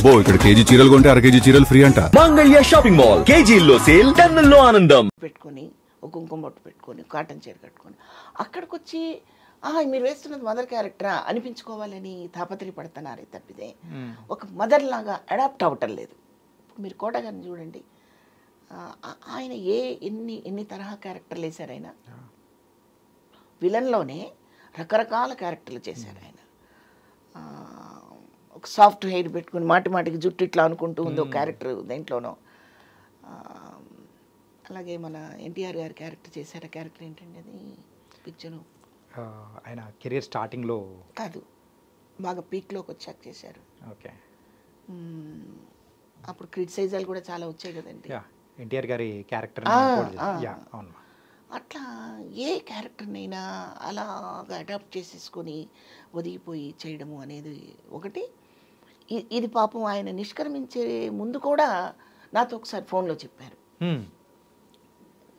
అబ్బో ఇక్కడ కేజీ చీరలు కొంటే అర కేజీ చీరలు ఫ్రీ అంట. మంగళ్య షాపింగ్ మాల్, కేజీల్లో సేల్, టన్నుల్లో ఆనందం. పెట్టుకొని ఒక కుంకుమ బొట్టు పెట్టుకొని కాటన్ చీర కట్టుకొని అక్కడికి వచ్చి మీరు వేస్తున్నది మదర్ క్యారెక్టరా అనిపించుకోవాలని తాపత్రయపడుతున్నారే తప్పితే ఒక మదర్ లాగా అడాప్ట్ అవ్వటం లేదు. మీరు కోట గారిని చూడండి, ఆయన ఎన్ని తరహా క్యారెక్టర్లు వేశారు. ఆయన విలన్లోనే రకరకాల క్యారెక్టర్లు చేశారు. ఆయన ఒక సాఫ్ట్ హెయిర్ పెట్టుకుని మాటికి జుట్టు ఇట్లా అనుకుంటూ ఉంది ఒక క్యారెక్టర్ దేంట్లోనో. అలాగే మన ఎన్టీఆర్ గారి క్యారెక్టర్ చేశారు. ఆ క్యారెక్టర్ ఏంటండి అది పిక్చరు? ఆయన కెరీర్ స్టార్టింగ్లో కాదు, బాగా పీక్లోకి వచ్చాక చేశారు. ఓకే, అప్పుడు క్రిటిసైజాలు కూడా చాలా వచ్చాయి కదండి. ఎన్టీఆర్ గారి క్యారెక్టర్. అట్లా ఏ క్యారెక్టర్నైనా అలాగా అడాప్ట్ చేసేసుకొని ఒదిగిపోయి చేయడము అనేది ఒకటి. ఇది పాపం ఆయన నిష్క్రమించే ముందు కూడా నాతో ఒకసారి ఫోన్లో చెప్పారు.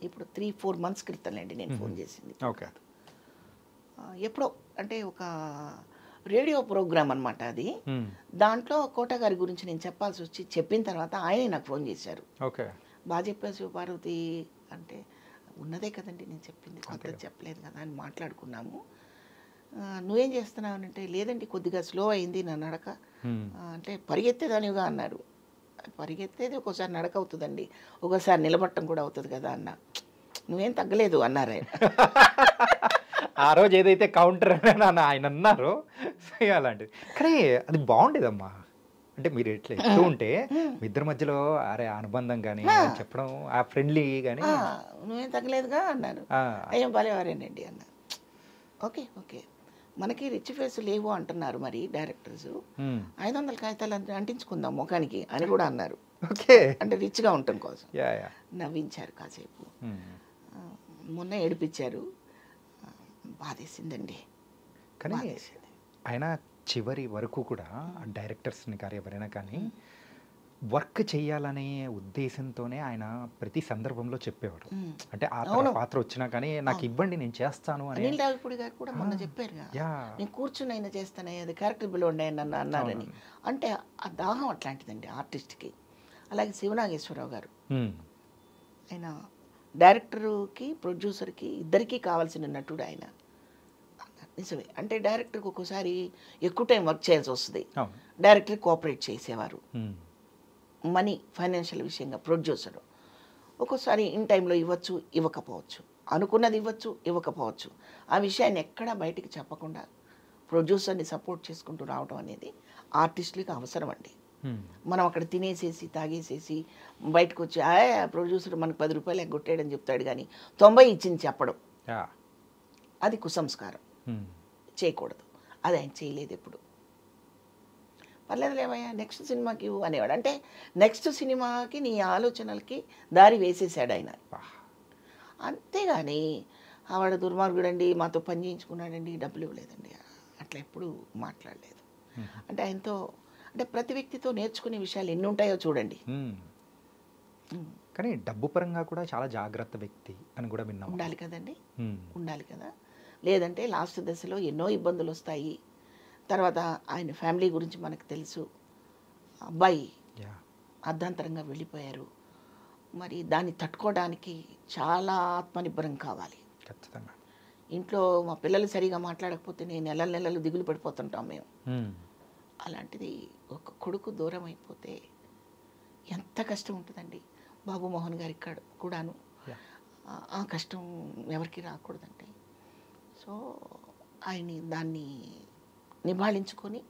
ఇప్పుడు 3-4 months క్రితంలేండి నేను ఫోన్ చేసింది. ఓకే, ఎప్పుడో అంటే ఒక రేడియో ప్రోగ్రామ్ అనమాట అది. దాంట్లో కోట గారి గురించి నేను చెప్పాల్సి వచ్చి చెప్పిన తర్వాత ఆయనే నాకు ఫోన్ చేశారు. ఓకే, బాగా చెప్పారు శివపార్వతి అంటే, ఉన్నదే కదండి నేను చెప్పింది, కొత్తది చెప్పలేదు కదా అని మాట్లాడుకున్నాము. నువ్వేం చేస్తున్నావు అంటే, లేదండి కొద్దిగా స్లో అయింది నా నడక అంటే, పరిగెత్తేదానివిగా అన్నారు. పరిగెత్తేది ఒక్కోసారి నడక అవుతుందండి, ఒక్కోసారి నిలబట్టం కూడా అవుతుంది కదా అన్న. నువ్వేం తగ్గలేదు అన్నారు ఆయన. ఆ రోజు ఏదైతే కౌంటర్ ఆయన అన్నారో అలాంటిది. కానీ అది బాగుండేదమ్మా. అంటే మీరు ఎట్లా ఎక్కుతూ ఉంటే మీ ఇద్దరి మధ్యలో అరే అనుబంధం కానీ చెప్పడం, ఆ ఫ్రెండ్లీ కానీ. నువ్వేం తగ్గలేదుగా అన్నారు. అయ్యో భలేవారేనండి అన్న. ఓకే ఓకే, మనకి రిచ్ ఫేస్ లేవు అంటున్నారు మరి డైరెక్టర్స్, 500 కాగితాలు అంటించుకుందాం ముఖానికి అని కూడా అన్నారు. ఓకే, అంటే రిచ్గా ఉండటం కోసం నవ్వించారు కాసేపు. మొన్న ఏడిపించారు, బాధేసిందండి. కానీ ఆయన చివరి వరకు కూడా డైరెక్టర్స్ని కానీ ఎవరైనా కానీ వర్క్ చేయాలనే ఉద్దేశంతోనే ఆయన ప్రతి సందర్భంలో చెప్పేవారు. అంటే ఆ పాత్ర వచ్చినా కానీ నాకు ఇవ్వండి నేను చేస్తాను అని. అనిల్ రావిపూడి గారు కూడా మొన్న చెప్పారు, నేను కూర్చుని అయినా చేస్తానే, అది క్యారెక్టర్ పిలవండి నన్ను అన్నారని. అంటే ఆ దాహం అట్లాంటిదండి ఆర్టిస్ట్కి. అలాగే శివనాగేశ్వరరావు గారు, ఆయన డైరెక్టర్కి ప్రొడ్యూసర్కి ఇద్దరికీ కావాల్సిన నటుడు ఆయన. నిజమే, అంటే డైరెక్టర్కి ఒక్కోసారి ఎక్కువ టైం వర్క్ చేయాల్సి వస్తుంది, డైరెక్టర్ కోఆపరేట్ చేసేవారు. మనీ ఫైనాన్షియల్ విషయంగా ప్రొడ్యూసర్ ఒక్కోసారి ఇన్ టైంలో ఇవ్వచ్చు, ఇవ్వకపోవచ్చు, అనుకున్నది ఇవ్వచ్చు, ఇవ్వకపోవచ్చు. ఆ విషయాన్ని ఎక్కడా బయటికి చెప్పకుండా ప్రొడ్యూసర్ని సపోర్ట్ చేసుకుంటూ రావడం అనేది ఆర్టిస్టులకి అవసరం అండి. మనం అక్కడ తినేసేసి తాగేసేసి బయటకు వచ్చి ప్రొడ్యూసర్ మనకు 10 రూపాయలు ఎగ్గొట్టాడని చెప్తాడు కానీ 90 ఇచ్చింది చెప్పడం, అది కుసంస్కారం, చేయకూడదు. అది ఆయన చేయలేదు ఎప్పుడు. పర్లేదు లేవయ్యా నెక్స్ట్ సినిమాకి అనేవాడు. అంటే నెక్స్ట్ సినిమాకి నీ ఆలోచనలకి దారి వేసేసాడు ఆయన. అంతేగాని ఆవిడ దుర్మార్గుడండి, మాతో పని చేయించుకున్నాడండి, డబ్బులు ఇవ్వలేదండి, అట్లా ఎప్పుడు మాట్లాడలేదు. అంటే ఆయనతో అంటే ప్రతి వ్యక్తితో నేర్చుకునే విషయాలు ఎన్ని ఉంటాయో చూడండి. కానీ డబ్బు పరంగా కూడా చాలా జాగ్రత్త వ్యక్తి అని కూడా విన్నాం. ఉండాలి కదండి, ఉండాలి కదా. లేదంటే లాస్ట్ దశలో ఎన్నో ఇబ్బందులు వస్తాయి. తర్వాత ఆయన ఫ్యామిలీ గురించి మనకు తెలుసు, అబ్బాయి అర్ధాంతరంగా వెళ్ళిపోయారు. మరి దాన్ని తట్టుకోవడానికి చాలా ఆత్మనిర్భరం కావాలి. ఖచ్చితంగా ఇంట్లో మా పిల్లలు సరిగా మాట్లాడకపోతే నేను నెలలు దిగులు పడిపోతుంటాం మేము. అలాంటిది ఒక కొడుకు దూరం అయిపోతే ఎంత కష్టం ఉంటుందండి. బాబు మోహన్ గారి కూడాను ఆ కష్టం ఎవరికి రాకూడదండి. సో ఆయన్ని దాన్ని నివాళించుకొని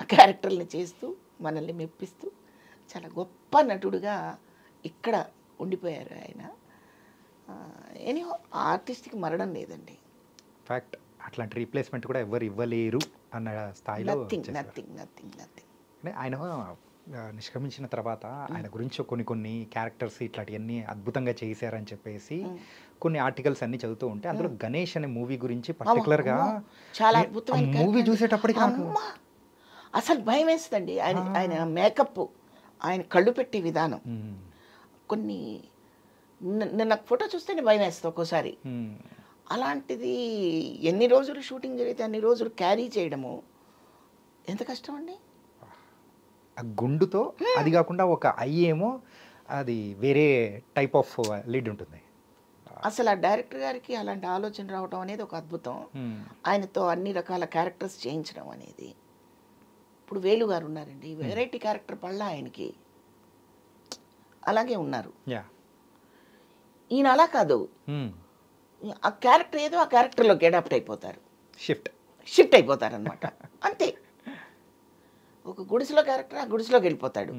ఆ క్యారెక్టర్ని చేస్తూ మనల్ని మెప్పిస్తూ చాలా గొప్ప నటుడుగా ఇక్కడ ఉండిపోయారు ఆయన. ఎనీహో ఆర్టిస్ట్కి మరణం లేదండి. ఫ్యాక్ట్, అట్లాంటి రీప్లేస్మెంట్ కూడా ఎవరు ఇవ్వలేరు అన్న స్థాయిలో. ఆయన నిష్క్రమించిన తర్వాత ఆయన గురించి కొన్ని క్యారెక్టర్స్ ఇట్లాంటివన్నీ అద్భుతంగా చేశారని చెప్పేసి కొన్ని ఆర్టికల్స్ అన్ని చదువుతూ ఉంటే అందులో గణేష్ అనే మూవీ గురించి పర్టికులర్గా చాలా అద్భుతమైన మూవీ చూసేటప్పటికి అసలు భయం వేస్తుందండి. ఆయన మేకప్, ఆయన కళ్ళు పెట్టే విధానం, కొన్ని నాకు ఫోటో చూస్తేనే భయం వేస్తుంది ఒక్కోసారి. అలాంటిది ఎన్ని రోజులు షూటింగ్ జరిగితే అన్ని రోజులు క్యారీ చేయడము ఎంత కష్టం అండి. ఆ గుండుతో అది కాకుండా ఒక ఐ ఏమో అది వేరే టైప్ ఆఫ్ లీడ్ ఉంటుంది. అసలు ఆ డైరెక్టర్ గారికి అలాంటి ఆలోచన రావడం అనేది ఒక అద్భుతం. ఆయనతో అన్ని రకాల క్యారెక్టర్స్ చేయించడం అనేది. ఇప్పుడు వేలు గారు ఉన్నారండి, వెరైటీ క్యారెక్టర్ పడలా ఆయనకి, అలాగే ఉన్నారు. ఈయన అలా కాదు, ఆ క్యారెక్టర్ ఏదో ఆ క్యారెక్టర్లోకి అడాప్ట్ అయిపోతారు, షిఫ్ట్ అయిపోతారు అనమాట. అంతే. ఒక గుడిసెలో క్యారెక్టర్ ఆ గుడిసెలోకి వెళ్ళిపోతాడు.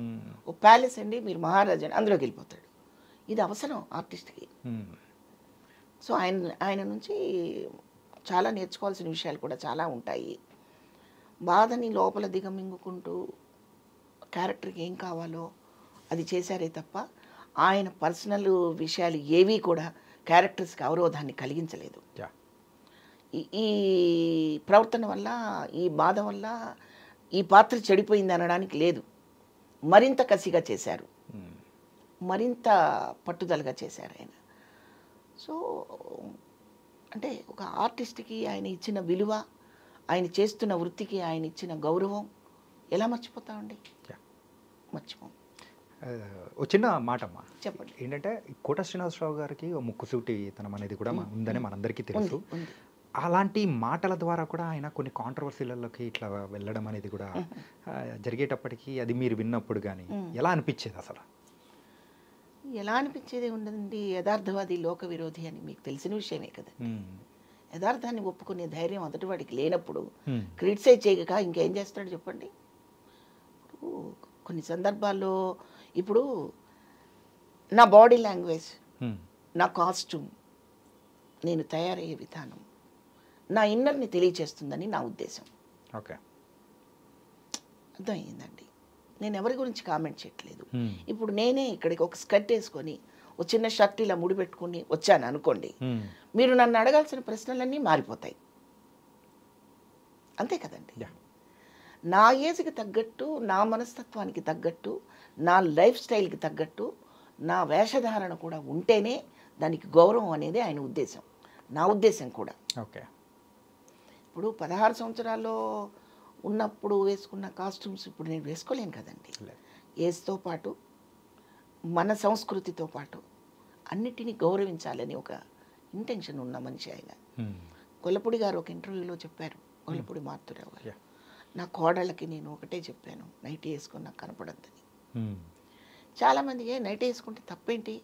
ఒక ప్యాలెస్ అండి మీరు మహారాజా అని అందులోకి వెళ్ళిపోతాడు. ఇది అవసరం ఆర్టిస్ట్కి. సో ఆయన నుంచి చాలా నేర్చుకోవాల్సిన విషయాలు కూడా చాలా ఉంటాయి. బాధని లోపల దిగమింగుకుంటూ క్యారెక్టర్కి ఏం కావాలో అది చేశారే తప్ప ఆయన పర్సనల్ విషయాలు ఏవి కూడా క్యారెక్టర్స్కి అవరోధాన్ని కలిగించలేదు. ఈ ప్రవర్తన వల్ల, ఈ బాధ వల్ల ఈ పాత్ర చెడిపోయింది అనడానికి లేదు. మరింత కసిగా చేశారు, మరింత పట్టుదలగా చేశారు ఆయన. సో అంటే ఒక ఆర్టిస్ట్కి ఆయన ఇచ్చిన విలువ, ఆయన చేస్తున్న వృత్తికి ఆయన ఇచ్చిన గౌరవం ఎలా మర్చిపోతామండి? మర్చిపోం. ఒక చిన్న మాట అమ్మా, చెప్పండి. ఏంటంటే కోట శ్రీనివాసరావు గారికి ముక్కుసూటితనం అనేది కూడా ఉందని మనందరికీ తెలుసు. అలాంటి మాటల ద్వారా కూడా ఆయన కొన్ని కాంట్రవర్సీలలోకి ఇట్లా వెళ్ళడం అనేది కూడా జరిగేటప్పటికీ అది మీరు విన్నప్పుడు కానీ ఎలా అనిపించేది? అసలు ఎలా అనిపించేది ఉండదండి. యథార్థవాది లోక విరోధి అని మీకు తెలిసిన విషయమే కదా. యథార్థాన్ని ఒప్పుకునే ధైర్యం అంతటి వాడికి లేనప్పుడు క్రిటిసైజ్ చేయక ఇంకేం చేస్తాడు చెప్పండి. కొన్ని సందర్భాల్లో ఇప్పుడు నా బాడీ లాంగ్వేజ్, నా కాస్ట్యూమ్, నేను తయారయ్యే విధానం నా ఇన్నర్ని తెలియచేస్తుందని నా ఉద్దేశం. ఓకే, అర్థమయ్యిందండి. నేను ఎవరి గురించి కామెంట్ చేయట్లేదు. ఇప్పుడు నేనే ఇక్కడికి ఒక స్కర్ట్ వేసుకొని ఒక చిన్న షర్ట్ ఇలా ముడిపెట్టుకుని వచ్చాను అనుకోండి, మీరు నన్ను అడగాల్సిన ప్రశ్నలన్నీ మారిపోతాయి. అంతే కదండి. నా ఏజ్కి తగ్గట్టు, నా మనస్తత్వానికి తగ్గట్టు, నా లైఫ్ స్టైల్కి తగ్గట్టు నా వేషధారణ కూడా ఉంటేనే దానికి గౌరవం అనేది ఆయన ఉద్దేశం, నా ఉద్దేశం కూడా. ఓకే, ఇప్పుడు 16 సంవత్సరాల్లో ఉన్నప్పుడు వేసుకున్న కాస్ట్యూమ్స్ ఇప్పుడు నేను వేసుకోలేను కదండి. ఏజ్తో పాటు మన సంస్కృతితో పాటు అన్నిటినీ గౌరవించాలని ఒక ఇంటెన్షన్ ఉన్న మనిషి ఆయన. కొల్లపూడి గారు ఒక ఇంటర్వ్యూలో చెప్పారు, కొల్లపూడి మారుతురావు గారు, నా కోడళ్ళకి నేను ఒకటే చెప్పాను, నైట్ వేసుకొని నాకు కనపడద్దని. చాలామంది నైట్ వేసుకుంటే తప్పేంటి,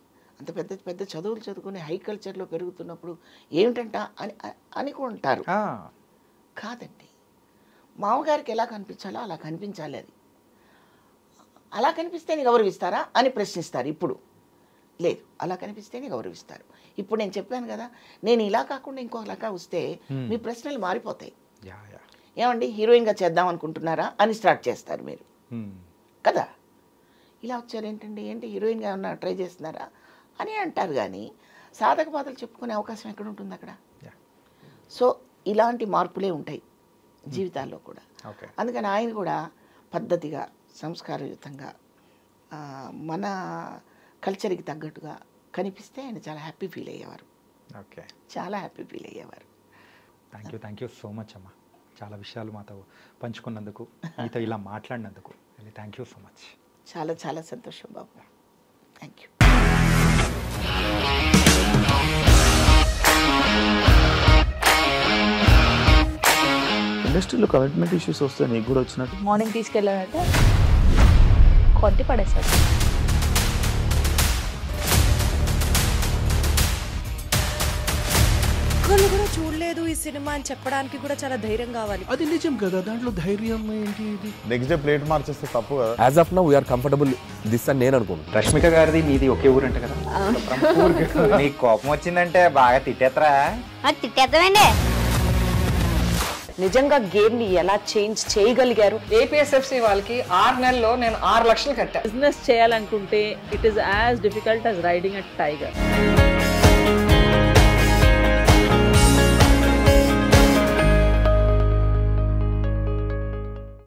అంత పెద్ద పెద్ద చదువులు చదువుకుని హై కల్చర్లో పెరుగుతున్నప్పుడు ఏమిటంట అని అనుకుంటారు. కాదండి, మామగారికి ఎలా కనిపించాలో అలా కనిపించాలి. అది అలా కనిపిస్తేనే గౌరవిస్తారా అని ప్రశ్నిస్తారు. ఇప్పుడు లేదు, అలా కనిపిస్తేనే గౌరవిస్తారు. ఇప్పుడు నేను చెప్పాను కదా, నేను ఇలా కాకుండా ఇంకో రకా వస్తే మీ ప్రశ్నలు మారిపోతాయి. ఏమండి హీరోయిన్గా చేద్దాం అనుకుంటున్నారా అని స్టార్ట్ చేస్తారు మీరు కదా. ఇలా వచ్చారేంటండి, ఏంటి హీరోయిన్గా ఏమన్నా ట్రై చేస్తున్నారా అని అంటారు. కానీ సాధక బాధలు చెప్పుకునే అవకాశం ఎక్కడ ఉంటుంది అక్కడ? సో ఇలాంటి మార్పులే ఉంటాయి జీవితాల్లో కూడా. అందుకని ఆయన కూడా పద్ధతిగా, సంస్కారయుతంగా, మన కల్చర్కి తగ్గట్టుగా కనిపిస్తే ఆయన చాలా హ్యాపీ ఫీల్ అయ్యేవారు. ఓకే, చాలా హ్యాపీ ఫీల్ అయ్యేవారు. థ్యాంక్ యూ సో మచ్ అమ్మా, చాలా విషయాలు మాతో పంచుకున్నందుకు, మీతో ఇలా మాట్లాడినందుకు థ్యాంక్ యూ సో మచ్. చాలా చాలా సంతోషం బాబు, థ్యాంక్ యూ. ఇండస్ట్రీలో కమిట్మెంట్ ఇష్యూస్ వస్తే నీకు కూడా వచ్చినట్టు? మార్నింగ్ తీసుకెళ్ళాడంటే కొట్టి పడేశాడు. ఒక్కళ్ళు కూడా చూడలేదు ఈ సినిమా అని చెప్పడానికి కూడా చాలా ధైర్యం కావాలి. అది నిజం కదా, దాంట్లో ధైర్యం ఏంటి? ఇది నెక్స్ట్ డే ప్లేట్ మార్చేస్తే తప్పు కదా. As of now we are comfortable this అని నేను అనుకుంటున్నాను. రష్మిక గారిది మీది ఒకే ఊరు అంట కదా? నీకు కోపం వచ్చిందంటే బాగా తిట్టేత్తరా? తిట్టేద్దామండి. నిజంగా గేమ్ ని ఎలా చేంజ్ చేయగలిగారు? ఏపీఎస్ఎఫ్సి వాళ్ళకి 6 నెలల్లో నేను 6 లక్షలు కట్టా. బిజినెస్ చేయాలనుకుంటే it is as difficult as riding a tiger.